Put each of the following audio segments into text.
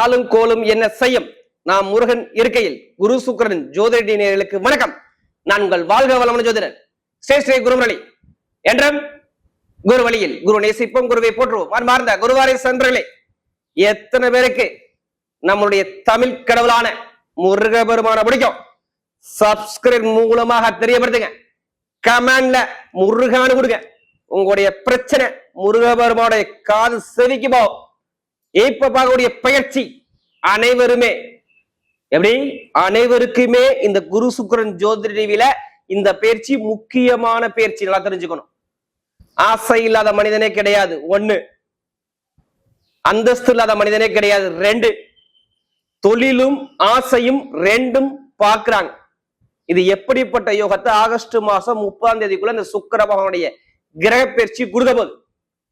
ஆளும் கோலும் என்ன செய்யும்? நாம் முருகன் இருக்கையில் குரு சுக்கிரன் ஜோதிட நேயர்களுக்கு வணக்கம். நான் உங்கள் வாழ்க வளமான ஜோதிடர் ஸ்ரீ குருமணி என்றும் குரு வழியில் குரு நேசிப்போம், குருவை போற்றுவோம். அன்பார்ந்த குருவாரை சென்றர்களே, எத்தனை பேருக்கு நம்மளுடைய தமிழ் கடவுளான முருக பெருமான பிடிக்கும்? சப்ஸ்கிரைப் மூலமாக தெரியப்படுத்துங்க. கமெண்ட்ல முருகான்னு கொடுங்க. உங்களுடைய பிரச்சனை முருக பெருமானுடைய காது செவிக்கு போகும். இப்ப பார்க்கக்கூடிய பயிற்சி அனைவருமே எப்படி அனைவருக்குமே இந்த குரு சுக்கிரன் ஜோதிட டிவியில இந்த பயிற்சி முக்கியமான பயிற்சி. நல்லா தெரிஞ்சுக்கணும். ஆசை இல்லாத மனிதனே கிடையாது. 1, அந்தஸ்து இல்லாத மனிதனே கிடையாது. 2, தொழிலும் ஆசையும் 2ம் பார்க்கிறாங்க. இது எப்படிப்பட்ட யோகத்தை ஆகஸ்ட் மாசம் 30ஆம் தேதிக்குள்ள இந்த சுக்கிர பகவானுடைய கிரக பயிற்சி கொடுக்க போகுது.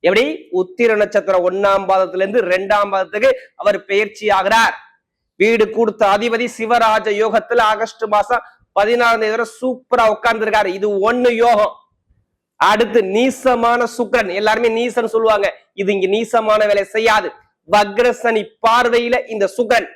எப்படி? உத்திர நட்சத்திரம் 1ஆம் பாதத்துல இருந்து 2ஆம் பாதத்துக்கு அவர் பயிற்சி ஆகிறார். வீடு கொடுத்த அதிபதி சிவராஜ யோகத்துல ஆகஸ்ட் மாசம் 16ஆம் தேதி வரை சூப்பரா உட்கார்ந்து இருக்காரு. இது 1 யோகம். அடுத்து நீசமான சுக்கிரன், எல்லாருமே நீசன் சொல்லுவாங்க. இது இங்க நீசமான வேலை செய்யாது. வக்ரசனி பார்வையில இந்த சுக்கிரன்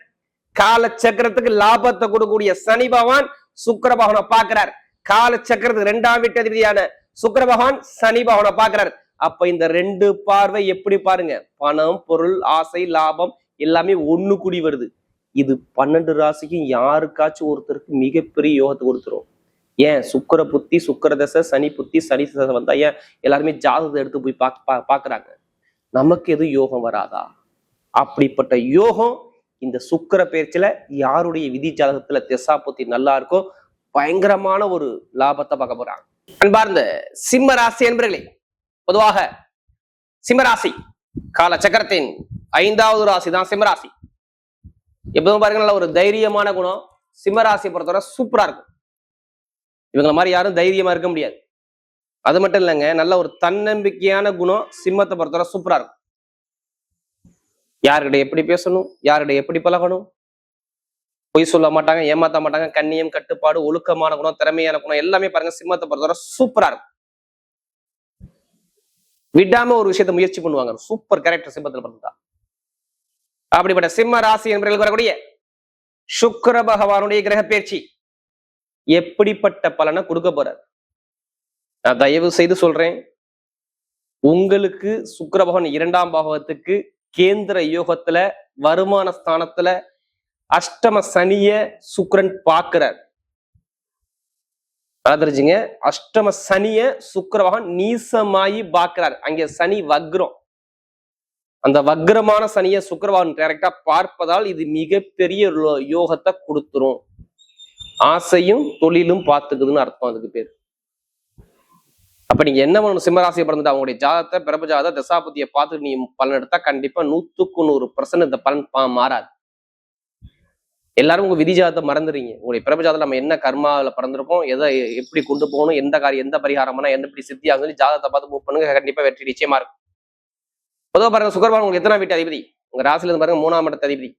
கால சக்கரத்துக்கு லாபத்தை கொடுக்கக்கூடிய சனி பகவான் சுக்கிர பகவானை பார்க்கிறார். கால சக்கரத்துக்கு 2ஆம் வீட்டு அதிபதியான சுக்கிர பகவான் சனி பகவானை பார்க்கிறார். அப்ப இந்த 2 பார்வை எப்படி பாருங்க, பணம், பொருள், ஆசை, லாபம் எல்லாமே ஒண்ணு கூடி வருது. இது 12 ராசிக்கும் யாருக்காச்சும் ஒருத்தருக்கு மிகப்பெரிய யோகத்தை கொடுத்துரும். ஏன்? சுக்கிர புத்தி, சுக்கிர தசை, சனி புத்தி, சனி தசை வந்தா ஏன் எல்லாருமே ஜாதகத்தை எடுத்து போய் பாக்குறாங்க? நமக்கு எதுவும் யோகம் வராதா? அப்படிப்பட்ட யோகம் இந்த சுக்கிர பயிற்சியில யாருடைய விதி ஜாதகத்துல திசா புத்தி நல்லா இருக்கோ பயங்கரமான ஒரு லாபத்தை பார்க்க போறாங்க. அன்பார்ந்த சிம்ம ராசி என்பர்களே, பொதுவாக சிம்மராசி கால சக்கரத்தின் 5வது ராசி தான் சிம்மராசி. எப்பவும் பாருங்க, நல்ல ஒரு தைரியமான குணம் சிம்மராசி பொறுத்தவரை சூப்பரா இருக்கும். இவங்களை மாதிரி யாரும் தைரியமா இருக்க முடியாது. அது மட்டும் இல்லைங்க, நல்ல ஒரு தன்னம்பிக்கையான குணம் சிம்மத்தை பொறுத்தவரை சூப்பரா இருக்கும். யாருக்கிட்ட எப்படி பேசணும், யாருக்கிட்ட எப்படி பழகணும், பொய் சொல்ல மாட்டாங்க, ஏமாத்த மாட்டாங்க, கண்ணியம், கட்டுப்பாடு, ஒழுக்கமான குணம், திறமையான குணம் எல்லாமே பாருங்க சிம்மத்தை பொறுத்தவரை சூப்பரா இருக்கும். விடாம ஒரு விஷயத்தை முயற்சி பண்ணுவாங்க. சூப்பர் கேரக்டர் சிம்மத்தில் பிறந்தா. அப்படிப்பட்ட சிம்ம ராசி என்பவர்களுக்கு வரக்கூடிய சுக்கிர பகவானுடைய கிரக பயிற்சி எப்படிப்பட்ட பலனை கொடுக்க போறார்? நான் தயவு செய்து சொல்றேன், உங்களுக்கு சுக்கிர பகவான் 2ஆம் பாவத்துக்கு கேந்திர யோகத்துல வருமான ஸ்தானத்துல அஷ்டம சனிய சுக்கிரன் பார்க்கிறார். தெரிஞ்சுங்க, அஷ்டம சனிய சுக்கிர பகவான் நீசமாயி பார்க்கிறார். அங்கே சனி வக்ரம். அந்த வக்ரமான சனிய சுக்கிர பகவான் டைரக்டா பார்ப்பதால் இது மிகப்பெரிய யோகத்தை கொடுத்துரும். ஆசையும் தொழிலும் பார்த்துக்குதுன்னு அர்த்தம். அதுக்கு பேர். அப்ப நீங்க என்ன பண்ணணும்? சிம்மராசியை பிறந்துட்டு அவங்களுடைய ஜாதகத்தை, பிறப்பு ஜாதகத்தை, தசாபுத்தியை பார்த்து நீ பலன் எடுத்தா கண்டிப்பா 100% இந்த பலன் மாறாது. எல்லாரும் உங்க விதி ஜாதத்தை மறந்துடுறீங்க. உங்களுடைய பிறப்பு ஜாதகம் நம்ம என்ன கர்மாவில் பிறந்திருக்கோம், எதை எப்படி கொண்டு போகணும், எந்த காரியம், எந்த பரிகாரம்னா எந்த எப்படி சித்தி ஆகுது, ஜாதகத்தை பார்த்து மூவ் பண்ணுங்க. கண்டிப்பா வெற்றி நிச்சயமா இருக்கும். பொதுவாக பாருங்க, சுக்கிர பகவான் உங்களுக்கு எத்தனாம் வீட்டு அதிபதி? உங்க ராசில இருந்து பாருங்க 3ஆம் இடத்து அதிபதி.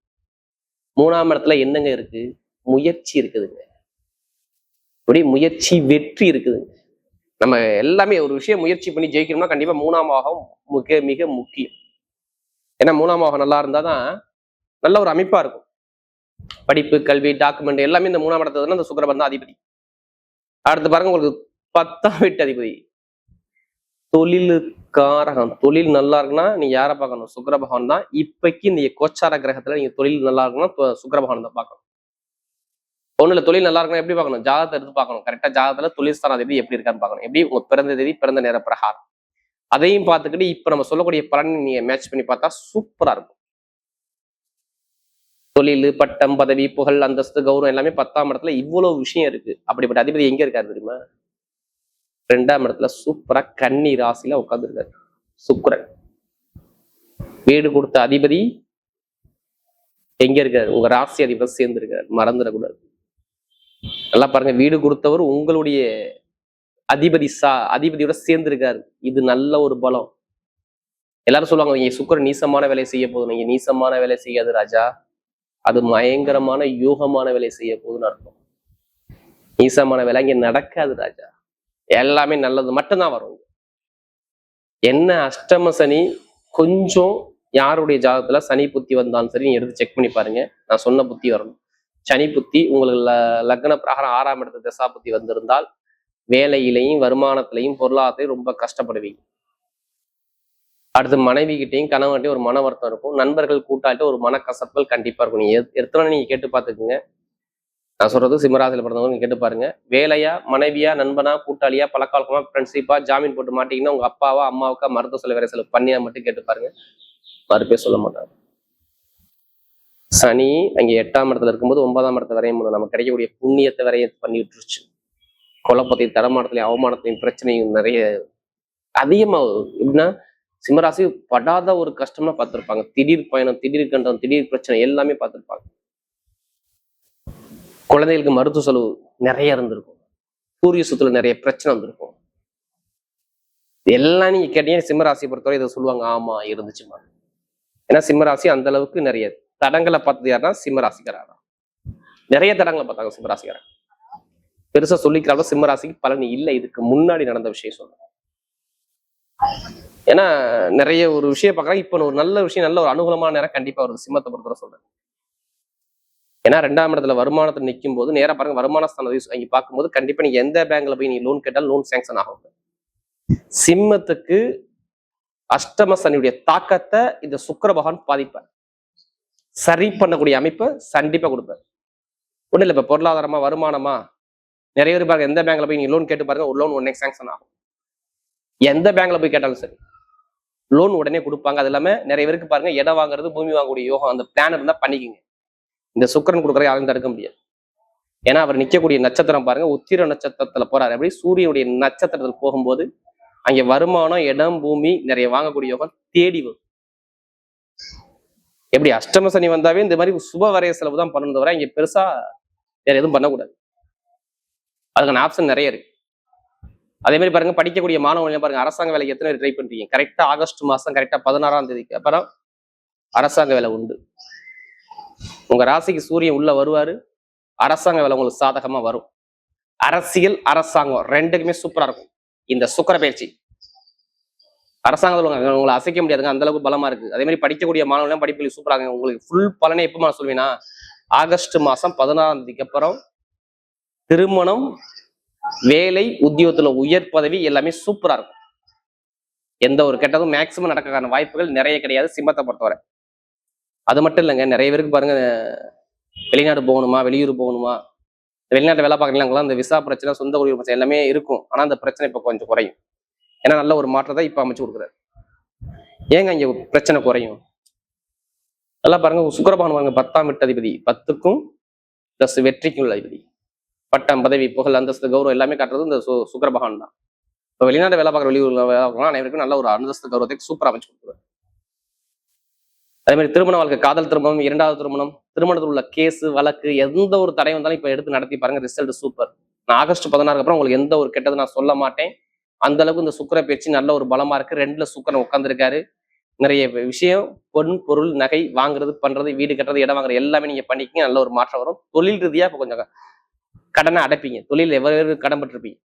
3ஆம் இடத்துல என்னங்க இருக்கு? முயற்சி இருக்குதுங்க. இப்படி முயற்சி, வெற்றி இருக்குதுங்க. நம்ம எல்லாமே ஒரு விஷயம் முயற்சி பண்ணி ஜெயிக்கணும்னா கண்டிப்பா 3ஆம் பாகம் மிக மிக முக்கியம். ஏன்னா 3ஆம் பாகம் நல்லா இருந்தாதான் நல்ல ஒரு அமைப்பா இருக்கும். படிப்பு, கல்வி, டாக்குமெண்ட் எல்லாமே இந்த 3ஆம் இடத்துல அந்த சுக்கிர பகவான் தான் அதிபதி. அடுத்து பாருங்க, உங்களுக்கு 10ஆம் வீட்டு அதிபதி தொழிலுக்காரகம். தொழில் நல்லா இருக்குன்னா நீங்க யாரை பார்க்கணும்? சுக்கிர பகவான் தான். இப்பைக்கு இந்த கோச்சார கிரகத்துல நீங்க தொழில் நல்லா இருக்குன்னா சுக்கிர பகவான் தான் பார்க்கணும். ஒண்ணுல தொழில் நல்லா இருக்குன்னா எப்படி பார்க்கணும்? ஜாதகத்தை எடுத்து பார்க்கணும். கரெக்டா ஜாதகத்துல தொழில் ஸ்தான அதிபதி எப்படி இருக்கான்னு பார்க்கணும். எப்படி உங்க பிறந்த தேதி, பிறந்த நேர பிரகாரம் அதையும் பார்த்துக்கிட்டு இப்ப நம்ம சொல்லக்கூடிய பலன் நீங்க மேட்ச் பண்ணி பார்த்தா சூப்பரா இருக்கும். தொழில், பட்டம், பதவி, புகழ், அந்தஸ்து, கௌரவம் எல்லாமே 10ஆம் இடத்துல இவ்வளவு விஷயம் இருக்கு. அப்படிப்பட்ட அதிபதி எங்க இருக்காரு தெரியுமா? 2ஆம் இடத்துல சூப்பரா கன்னி ராசியில உட்கார்ந்து இருக்காரு சுக்கிரன். வீடு கொடுத்த அதிபதி எங்க இருக்காரு? உங்க ராசி அதிபதி சேர்ந்து இருக்காரு. மறந்துடக்கூடாது. நல்லா பாருங்க, வீடு கொடுத்தவர் உங்களுடைய அதிபதியோட சேர்ந்து இருக்காரு. இது நல்ல ஒரு பலம். எல்லாரும் சொல்லுவாங்க, நீங்க சுக்கிரன் நீசமான வேலை செய்ய போதும். நீங்க நீசமான வேலை செய்யாது ராஜா, அது பயங்கரமான யோகமான வேலை செய்ய போகுதுன்னு அர்த்தம். நீசமான வேலை இங்க நடக்காது ராஜா. எல்லாமே நல்லது மட்டும்தான் வரும். என்ன அஷ்டம சனி கொஞ்சம் யாருடைய ஜாதகத்துல சனி புத்தி வந்தாலும் சரி நீங்க எடுத்து செக் பண்ணி பாருங்க. நான் சொன்ன புத்தி வரணும். சனி புத்தி உங்களுக்கு லக்ன பிரகாரம் 6ஆம் இடத்து தசா புத்தி வந்திருந்தால் வேலையிலையும் வருமானத்திலையும் பொருளாதாரத்தையும் ரொம்ப கஷ்டப்படுவீங்க. அடுத்து மனைவி கிட்டையும் கணவன்கிட்டையும் ஒரு மன வருத்தம் இருக்கும். நண்பர்கள் கூட்டாளிட்ட ஒரு மனக்கசப்புகள் கண்டிப்பா இருக்கும். நீங்க எத்தனை நீங்க கேட்டு பார்த்துக்குங்க. நான் சொல்றது சிம்மராசியில் பிறந்தவங்க நீங்க கேட்டு பாருங்க. வேலையா, மனைவியா, நண்பனா, கூட்டாளியா, பழக்கவழக்கமா, ஃப்ரெண்ட்ஷிப்பா, ஜாமீன் போட்டு மாட்டீங்கன்னா உங்க அப்பாவா அம்மாவுக்கா மருத்துவ செலவு வேற செலவு பண்ணியா மட்டும் கேட்டு பாருங்க. மறுபேர் சொல்ல மாட்டாங்க. சனி அங்கே 8ஆம் இடத்துல இருக்கும்போது 9ஆம் இடத்தை வரையும் நமக்கு கிடைக்கக்கூடிய புண்ணியத்தை வரையும் பண்ணி விட்டுருச்சு. குழப்பத்தையும் தரமானத்திலையும் அவமானத்தையும் பிரச்சனையும் நிறைய அதிகமா எப்படின்னா சிம்மராசி படாத ஒரு கஷ்டமா பார்த்திருப்பாங்க. திடீர் பயணம், திடீர் கண்டம், திடீர் பிரச்சனை எல்லாமே பார்த்திருப்பாங்க. குழந்தைகளுக்கு மருத்துவ செலவு நிறைய இருந்திருக்கும். சூரிய சுத்துல நிறைய பிரச்சனை வந்திருக்கும். எல்லாம் நீங்க கேட்டீங்க சிம்மராசியை பொறுத்தவரை இதை சொல்லுவாங்க. ஆமா இருந்துச்சுமா. ஏன்னா சிம்மராசி அந்த அளவுக்கு நிறைய தடங்களை பார்த்தது யாருன்னா சிம்மராசிக்காரா. நிறைய தடங்களை பார்த்தாங்க சிம்மராசிக்காரன். பெருசா சொல்லிக்கிறாலும் சிம்மராசிக்கு பலன் இல்லை. இதுக்கு முன்னாடி நடந்த விஷயம் சொல்றேன். ஏன்னா நிறைய ஒரு விஷயம் பார்க்கறாங்க. இப்ப ஒரு நல்ல விஷயம், நல்ல ஒரு அனுகூலமான நேரம் கண்டிப்பா வருது சிம்மத்தை பொறுத்தவரை சொல்றேன். ஏன்னா 2ஆம் இடத்துல வருமானத்தை நிற்கும் போது நேரம் பாருங்க, வருமான ஸ்தானத்தை அங்க பார்க்கும்போது கண்டிப்பா நீங்க எந்த பேங்க்ல போய் நீங்க லோன் கேட்டாலும் லோன் சேங்ஷன் ஆகும். சிம்மத்துக்கு அஷ்டம சனியுடைய தாக்கத்தை இந்த சுக்கிர பகவான் பாதிப்பார். சரி பண்ணக்கூடிய அமைப்பை கண்டிப்பா கொடுப்பார். ஒண்ணு இல்லை, இப்ப பொருளாதாரமா வருமானமா நிறைய பேர் பாருங்க, எந்த பேங்க்ல போய் நீங்க லோன் கேட்டு பாருங்க, ஒரு லோன் உடனே சேங்ஷன் ஆகும். எந்த பேங்க்ல போய் கேட்டாலும் சரி லோன் உடனே கொடுப்பாங்க. அது இல்லாம நிறைய பேருக்கு பாருங்க இடம் வாங்குறது, பூமி வாங்கக்கூடிய யோகம் அந்த பிளான் இருந்தா பண்ணிக்கிங்க. இந்த சுக்கிரன் கொடுக்குற யாரும் தடுக்க முடியாது. ஏன்னா அவர் நிற்கக்கூடிய நட்சத்திரம் பாருங்க, உத்திர நட்சத்திரத்துல போறாரு. அப்படி சூரியனுடைய நட்சத்திரத்துல போகும்போது அங்கே வருமானம், இடம், பூமி நிறைய வாங்கக்கூடிய யோகம் தேடி வரும். எப்படி அஷ்டம சனி வந்தாவே இந்த மாதிரி சுப வரைய செலவு தான் பண்ணணும் தவிர இங்க பெருசா வேற எதுவும் பண்ணக்கூடாது. அதுக்கான ஆப்ஷன் நிறைய இருக்கு. அதே மாதிரி பாருங்க, படிக்கக்கூடிய மாணவர்கள் பாருங்க, அரசாங்க வேலைக்கு எத்தனை ட்ரை பண்றீங்க? கரெக்டா ஆகஸ்ட் மாசம் கரெக்டா 16ஆம் தேதிக்கு அப்புறம் அரசாங்க வேலை உண்டு. உங்க ராசிக்கு சூரியன் உள்ள வருவாரு, அரசாங்க வேலை உங்களுக்கு சாதகமா வரும். அரசியல், அரசாங்கம் ரெண்டுக்குமே சூப்பரா இருக்கும் இந்த சுக்கிர பயிற்சி. அரசாங்கத்தில் உங்களை அசைக்க முடியாதுங்க, அந்த அளவுக்கு பலமா இருக்கு. அதே மாதிரி படிக்கக்கூடிய மாணவர்கள் படிப்புகள் சூப்பராங்க. உங்களுக்கு ஃபுல் பலனை எப்பமா சொல்லுவீங்கன்னா ஆகஸ்ட் மாசம் 16ஆம் தேதிக்கு அப்புறம் திருமணம், வேலை, உத்தியோகத்துல உயர் பதவி எல்லாமே சூப்பரா இருக்கும். எந்த ஒரு கெட்டதும் மேக்சிமம் நடக்கிறதுக்கான வாய்ப்புகள் நிறைய கிடையாது சிம்மத்தை பொறுத்தவரை. அது மட்டும் இல்லைங்க, நிறைய பேருக்கு பாருங்க வெளிநாடு போகணுமா, வெளியூர் போகணுமா, வெளிநாட்டு வேலை பார்க்கறீங்களா, அந்த விசா பிரச்சனை, சொந்த ஊர் பிரச்சனை எல்லாமே இருக்கும். ஆனா அந்த பிரச்சனை இப்ப கொஞ்சம் குறையும். ஏன்னா நல்ல ஒரு மாற்றத்தை இப்ப அமைச்சு கொடுக்குறாரு. ஏங்க இங்க பிரச்சனை குறையும்? நல்லா பாருங்க, சுக்கிர பகவான் பாருங்க 10ஆம் வீட்டு அதிபதி, 10க்கும் பிளஸ் வெற்றிக்கும் உள்ள அதிபதி. பட்டம், பதவி, புகழ், அந்தஸ்து, கௌரவம் எல்லாமே காட்டுறது இந்த சுக்கிர பகவான் தான். இப்போ வெளிநாட்டு வேலை பார்க்குற, வெளியூர்ல வேலை பார்க்கலாம் அனைவருக்கும் நல்ல ஒரு அந்தஸ்து, கௌரவத்தை சூப்பரா அமைச்சு கொடுக்குறாரு. அதே மாதிரி திருமண வாழ்க்கை, காதல் திருமணம், 2வது திருமணம், திருமணத்தில் உள்ள கேஸ் வழக்கு எந்த ஒரு தடை வந்தாலும் இப்ப எடுத்து நடத்தி பாருங்க, ரிசல்ட் சூப்பர். நான் ஆகஸ்ட் 16 அப்புறம் உங்களுக்கு எந்த ஒரு கெட்டது நான் சொல்ல மாட்டேன். அந்த அளவுக்கு இந்த சுக்கிர பயிற்சி நல்ல ஒரு பலமா இருக்கு. 2ல சுக்கிரன் உட்கார்ந்துருக்காரு. நிறைய விஷயம், பொன், பொருள், நகை வாங்குறது, பண்றது, வீடு கட்டுறது, இடம் வாங்குறது எல்லாமே நீங்க பண்ணிக்கிங்க. நல்ல ஒரு மாற்றம் வரும். தொழில் ரீதியா இப்ப கொஞ்சம் கடனை அடைப்பீங்க. தொழில் எவ்வளவு கடன் பட்டிருப்பீங்க,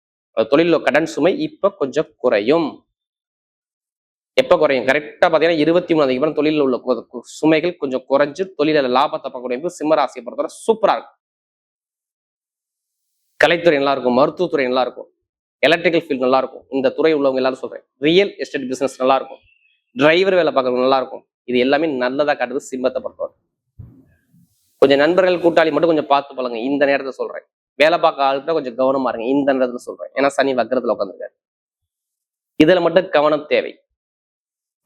தொழில கடன் சுமை இப்ப கொஞ்சம் குறையும். எப்ப குறையும்? கரெக்டா பாத்தீங்கன்னா 23 அப்புறம் தொழில உள்ள சுமைகள் கொஞ்சம் குறைஞ்சு தொழில லாபத்தை பார்க்கக்கூடிய சிம்மராசியை பொறுத்தவரை சூப்பரா இருக்கும். கலைத்துறை நல்லா இருக்கும், மருத்துவத்துறை நல்லா இருக்கும், எலக்ட்ரிக்கல் ஃபீல்ட் நல்லா இருக்கும். இந்த துறை உள்ளவங்க எல்லாரும் சொல்றேன். ரியல் எஸ்டேட் பிசினஸ் நல்லா இருக்கும், டிரைவர் வேலை பார்க்கறவங்க நல்லா இருக்கும். இது எல்லாமே நல்லதா காட்டுது சிம்மத்தை பொறுத்தவரை. கொஞ்சம் நண்பர்கள், கூட்டாளி மட்டும் கொஞ்சம் பார்த்து பழங்க. இந்த நேரத்தை சொல்றேன். வேலை பார்க்க ஆளுகிட்ட கொஞ்சம் கவனமா இருங்க இந்த நேரத்துல சொல்றேன். ஏன்னா சனி வக்கரத்துல உட்காந்துருக்காரு. இதுல மட்டும் கவனம் தேவை.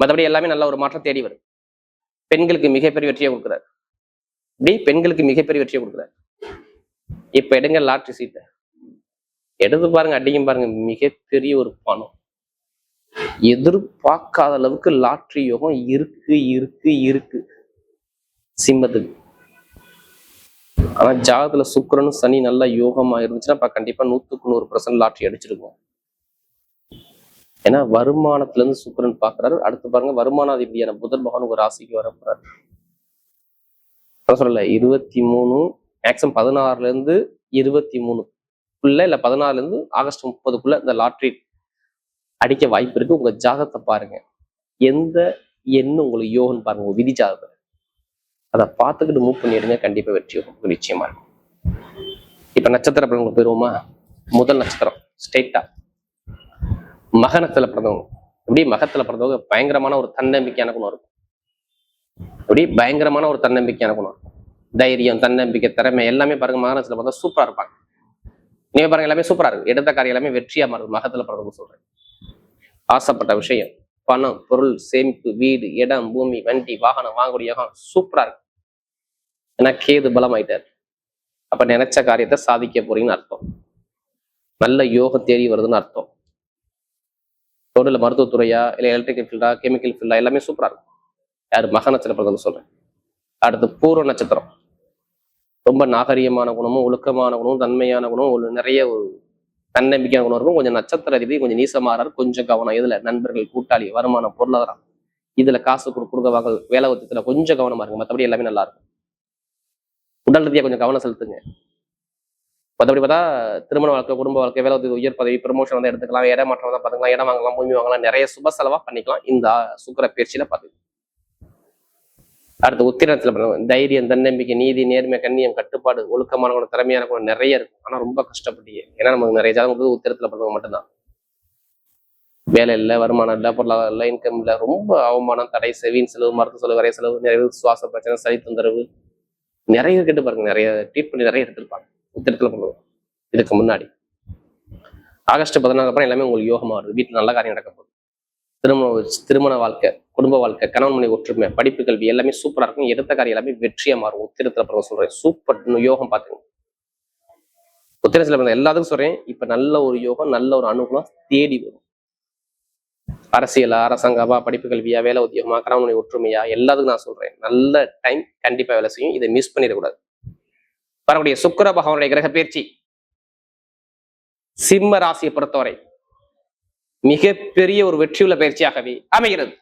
மற்றபடி எல்லாமே நல்ல ஒரு மாற்றம் தேடி வரும். பெண்களுக்கு மிகப்பெரிய வெற்றியை கொடுக்குறாரு. இப்படி பெண்களுக்கு மிகப்பெரிய வெற்றியை கொடுக்குறாரு. இப்ப எடுங்க லாட்ரி சீட்டை எடுத்து பாருங்க, அடிக்கும் பாருங்க, மிகப்பெரிய ஒரு பணம். எதிர்பார்க்காத அளவுக்கு லாட்ரி யோகம் இருக்கு இருக்கு இருக்கு சிம்மத்துக்கு. ஆனா ஜாதகத்துல சுக்கிரனும் சனி நல்ல யோகமா இருந்துச்சுன்னா கண்டிப்பா 100க்கு 100% லாட்ரி அடிச்சிருக்கும். ஏன்னா வருமானத்துல இருந்து சுக்கிரன் பாக்குறாரு. அடுத்து பாருங்க, வருமானாதிபதியான புதன் பகவான் ஒரு ராசிக்கு வர போறாரு. சொல்லல 23 மேக்சிமம் 16ல இருந்து 23க்குள்ள இல்ல 16ல இருந்து ஆகஸ்ட் 30க்குள்ள இந்த லாட்ரி அடிக்க வாய்ப்பு இருக்கு. உங்க ஜாதகத்தை பாருங்க, எந்த என்ன உங்களுக்கு யோகம்னு பாருங்க, விதிச்சாது அதை பார்த்துக்கிட்டு மூவ் பண்ணிடுங்க, கண்டிப்பா வெற்றி யோகம் நிச்சயமா இருக்கும். இப்ப நட்சத்திர பலன்களுக்கு போயிருவோமா? முதல் நட்சத்திரம் ஸ்ட்ரெயிட்டா மகனத்துல பிறந்தவங்க. இப்படி மகத்துல பிறந்தவங்க பயங்கரமான ஒரு தன்னம்பிக்கையான குணம் இருக்கும். இப்படி பயங்கரமான ஒரு தன்னம்பிக்கையான குணம், தைரியம், தன்னம்பிக்கை, திறமை எல்லாமே பாருங்க மகனத்துல பிறந்தா சூப்பரா இருப்பாங்க. நீங்க பாருங்க எல்லாமே சூப்பரா இருக்கு, எடுத்த காரியம் எல்லாமே வெற்றியா மாறுது. மகத்துல பிறந்தவங்க சொல்றேன். ஆசைப்பட்ட விஷயம், பணம், பொருள், சேமிப்பு, வீடு, இடம், பூமி, வண்டி, வாகனம் வாங்கக்கூடிய யோகம் சூப்பரா இருக்கு. ஏன்னா கேது பலம் ஆயிட்டாரு. அப்ப நினைச்ச காரியத்தை சாதிக்க போறீங்கன்னு அர்த்தம். நல்ல யோகம் தேடி வருதுன்னு அர்த்தம். தொழில மருத்துவத்துறையா இல்ல எலக்ட்ரிக்கல் ஃபீல்டா கெமிக்கல் ஃபீல்டா எல்லாமே சூப்பரா இருக்கும். யாரு? மக நட்சத்திரம் சொல்றேன். அடுத்து பூர்வ நட்சத்திரம். ரொம்ப நாகரிகமான குணமும் ஒழுக்கமான குணமும் தன்மையான குணமும் நிறைய ஒரு தன்னம்பிக்கையான குணம் இருக்கும். கொஞ்சம் நட்சத்திர அதிபதி கொஞ்சம் நீசமாறாரு, கொஞ்சம் கவனம். இதுல நண்பர்கள், கூட்டாளி, வருமானம், பொருளாதாரம், இதுல காசு கொடுக்க வாங்க, வேலை ஒத்துத்துல கொஞ்சம் கவனமா இருக்கு. மற்றபடி எல்லாமே நல்லா இருக்கும். உடல் ரீதியா கொஞ்சம் கவனம் செலுத்துங்க. மற்றபடி பார்த்தா திருமண வாழ்க்கை, குடும்ப வாழ்க்கை, வேலை ஒத்து, உயர் பதவி, ப்ரமோஷன் வந்து எடுத்துக்கலாம், இடம் மாற்றம் தான் பார்த்துக்கலாம், இடம் வாங்கலாம், பூமி வாங்கலாம், நிறைய சுப செலவா பண்ணிக்கலாம் இந்த சுக்கிர பயிற்சியில பார்த்து. அடுத்து உத்திரத்துல தைரியம், தன்னம்பிக்கை, நீதி, நேர்மை, கண்ணியம், கட்டுப்பாடு, ஒழுக்கமான குணம், திறமையான குணம் நிறைய இருக்கும். ஆனா ரொம்ப கஷ்டப்பட்டீங்க. ஏன்னா நமக்கு நிறைய ஜாதகம் உத்திரத்துல பிறந்தவங்க மட்டும்தான். வேலை இல்லை, வருமானம் இல்லை, பொருளாதாரம் இல்லை, இன்கம் இல்லை, ரொம்ப அவமானம், தடை, வீண் செலவு, மருத்துவ செலவு, வரைய செலவு, நிறைய சுவாச பிரச்சனை, சளி தொந்தரவு நிறைய கேட்டு பாருங்க. நிறைய ட்ரீட்மெண்ட் நிறைய எடுத்திருப்பாங்க உத்திரத்துல பிறந்தவங்க. இதுக்கு முன்னாடி ஆகஸ்ட் 14 அப்புறம் எல்லாமே உங்களுக்கு யோகமா வருது. வீட்டுல நல்ல காரியம் நடக்க போகுது. திருமண வாழ்க்கை, குடும்ப வாழ்க்கை, கணவன் மனைவி ஒற்றுமை, படிப்பு, கல்வி எல்லாமே சூப்பரா இருக்கும். எடுத்த காரியம் எல்லாமே வெற்றியா மாறும். உத்திரத்துல பிறந்த சொல்றேன், சூப்பர் யோகம் பாத்துங்க. உத்திரத்துல பிறந்த எல்லாத்துக்கும் சொல்றேன், இப்ப நல்ல ஒரு யோகம், நல்ல ஒரு அனுகூலம் தேடி வரும். அரசியலா, அரசாங்கமா, படிப்பு கல்வியா, வேலை உத்தியோகமா, கணவன் மனைவி ஒற்றுமையா, எல்லாத்துக்கும் நான் சொல்றேன் நல்ல டைம் கண்டிப்பா வேலை செய்யும். இதை மிஸ் பண்ணிடக்கூடாது. வரக்கூடிய சுக்கிர பகவானுடைய கிரக பயிற்சி சிம்ம ராசியை பொறுத்தவரை மிகப்பெரிய ஒரு வெற்றியுள்ள பயிற்சியாகவே அமைகிறது.